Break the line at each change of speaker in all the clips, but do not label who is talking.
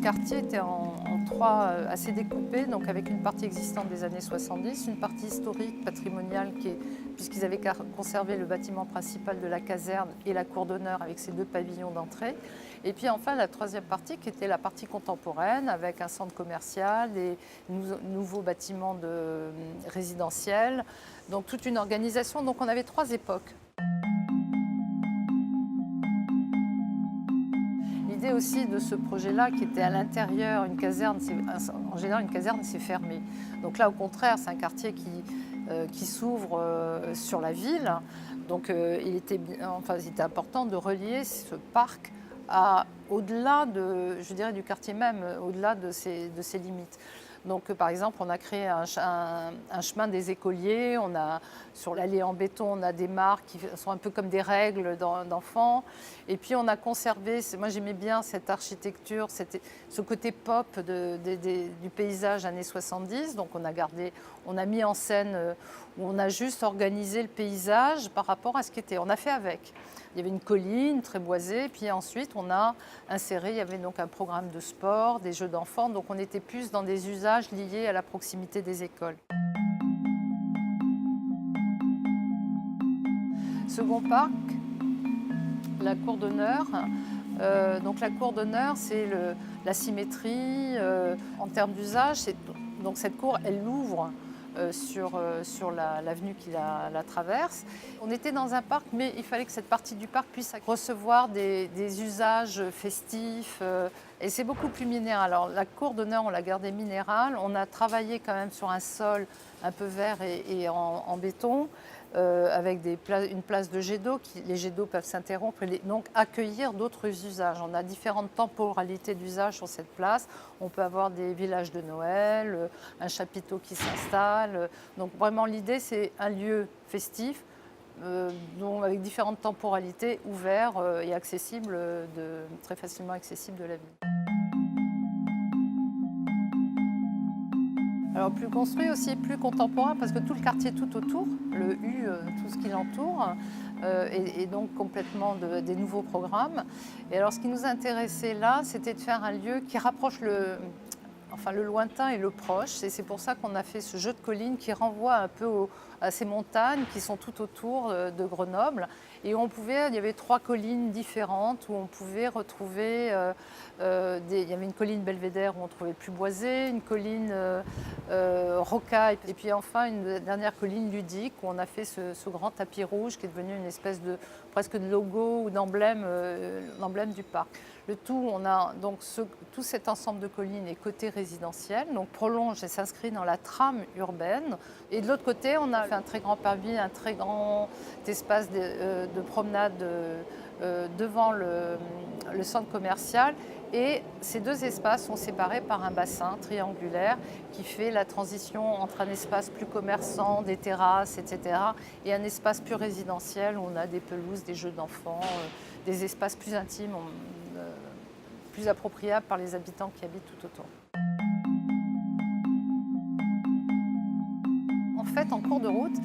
quartier était en trois assez découpé, donc avec une partie existante des années 70, une partie historique, patrimoniale, puisqu'ils avaient conservé le bâtiment principal de la caserne et la cour d'honneur avec ses deux pavillons d'entrée. Et puis enfin la troisième partie qui était la partie contemporaine avec un centre commercial, des nouveaux bâtiments résidentiels, donc toute une organisation. Donc on avait trois époques. L'idée aussi de ce projet-là, qui était à l'intérieur, une caserne, en général une caserne c'est fermé. Donc là au contraire c'est un quartier qui s'ouvre sur la ville. Donc il était important de relier ce parc au-delà je dirais, du quartier même, au-delà de ses limites. Donc, par exemple, on a créé un chemin des écoliers. Sur l'allée en béton, on a des marques qui sont un peu comme des règles d'enfants. Et puis, on a conservé, moi j'aimais bien cette architecture, ce côté pop du paysage années 70. Donc, on a mis en scène, où on a juste organisé le paysage par rapport à ce qu'était. On a fait avec. Il y avait une colline très boisée, puis ensuite on a inséré, il y avait donc un programme de sport, des jeux d'enfants, donc on était plus dans des usages liés à la proximité des écoles. Second parc, la cour d'honneur. Donc la cour d'honneur, c'est la symétrie en termes d'usage. Donc cette cour, elle l'ouvre sur l'avenue qui la traverse. On était dans un parc, mais il fallait que cette partie du parc puisse recevoir des usages festifs. Et c'est beaucoup plus minéral. Alors la cour d'honneur, on l'a gardée minérale. On a travaillé quand même sur un sol un peu vert et en béton, avec une place de jet d'eau. Les jets d'eau peuvent s'interrompre et donc accueillir d'autres usages. On a différentes temporalités d'usage sur cette place. On peut avoir des villages de Noël, un chapiteau qui s'installe. Donc vraiment l'idée c'est un lieu festif, avec différentes temporalités, ouvert et accessible, très facilement accessible de la ville. Alors plus construit aussi, plus contemporain, parce que tout le quartier tout autour, le U, tout ce qui l'entoure, est donc complètement des nouveaux programmes. Et alors ce qui nous intéressait là, c'était de faire un lieu qui rapproche le lointain et le proche. Et c'est pour ça qu'on a fait ce jeu de collines qui renvoie un peu à ces montagnes qui sont tout autour de Grenoble. Et il y avait trois collines différentes où on pouvait retrouver, il y avait une colline Belvédère où on trouvait le plus boisé, une colline Rocaille, et puis enfin une dernière colline ludique où on a fait ce grand tapis rouge qui est devenu une espèce presque de logo ou d'emblème du parc. Le tout, on a donc tout cet ensemble de collines est côté résidentiel, donc prolonge et s'inscrit dans la trame urbaine. Et de l'autre côté, on a fait un très grand parvis, un très grand espace de promenade devant le centre commercial. Et ces deux espaces sont séparés par un bassin triangulaire qui fait la transition entre un espace plus commerçant, des terrasses, etc., et un espace plus résidentiel où on a des pelouses, des jeux d'enfants, des espaces plus intimes, plus appropriables par les habitants qui habitent tout autour. En fait, en cours de route,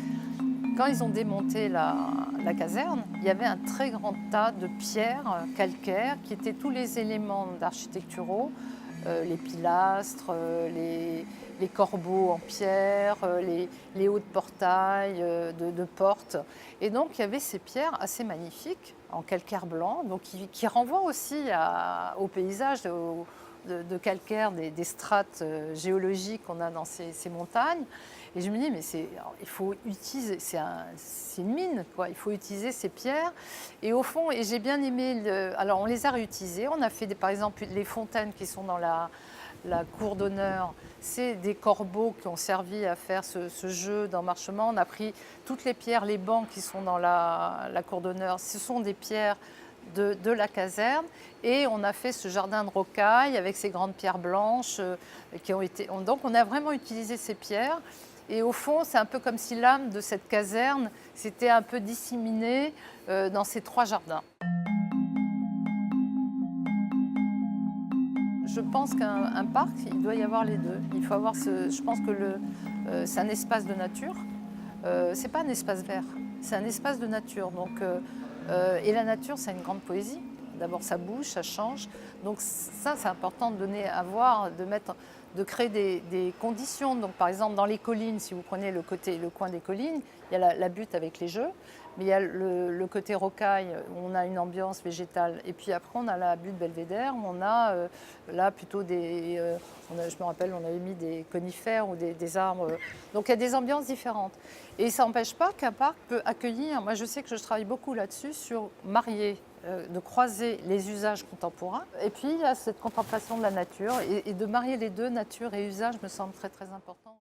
quand ils ont démonté la caserne, il y avait un très grand tas de pierres calcaires qui étaient tous les éléments d'architecturaux, les pilastres, les corbeaux en pierre, les hauts de portail, de portes. Et donc il y avait ces pierres assez magnifiques en calcaire blanc, donc qui renvoient aussi au paysage, de calcaire, des strates géologiques qu'on a dans ces montagnes. Et je me dis, mais il faut utiliser, c'est une mine, quoi. Il faut utiliser ces pierres. Et au fond, et j'ai bien aimé, alors on les a réutilisées. On a fait par exemple les fontaines qui sont dans la cour d'honneur. C'est des corbeaux qui ont servi à faire ce jeu d'emmarchement. On a pris toutes les pierres, les bancs qui sont dans la cour d'honneur. Ce sont des pierres de la caserne, et on a fait ce jardin de rocaille avec ces grandes pierres blanches donc on a vraiment utilisé ces pierres. Et au fond, c'est un peu comme si l'âme de cette caserne s'était un peu disséminée dans ces trois jardins. Je pense qu'un parc, il doit y avoir les deux. Il faut avoir je pense que c'est un espace de nature. C'est pas un espace vert, c'est un espace de nature. Donc, et la nature, c'est une grande poésie. D'abord ça bouge, ça change. Donc ça c'est important de donner à voir, de créer des conditions. Donc par exemple dans les collines, si vous prenez le coin des collines, il y a la butte avec les jeux, mais il y a le côté rocaille où on a une ambiance végétale. Et puis après on a la butte Belvédère où on a là plutôt je me rappelle, on avait mis des conifères ou des arbres. Donc il y a des ambiances différentes. Et ça n'empêche pas qu'un parc peut accueillir, moi je sais que je travaille beaucoup là-dessus, sur marier, de croiser les usages contemporains. Et puis il y a cette contemplation de la nature et de marier les deux, nature et usage, me semble très très important.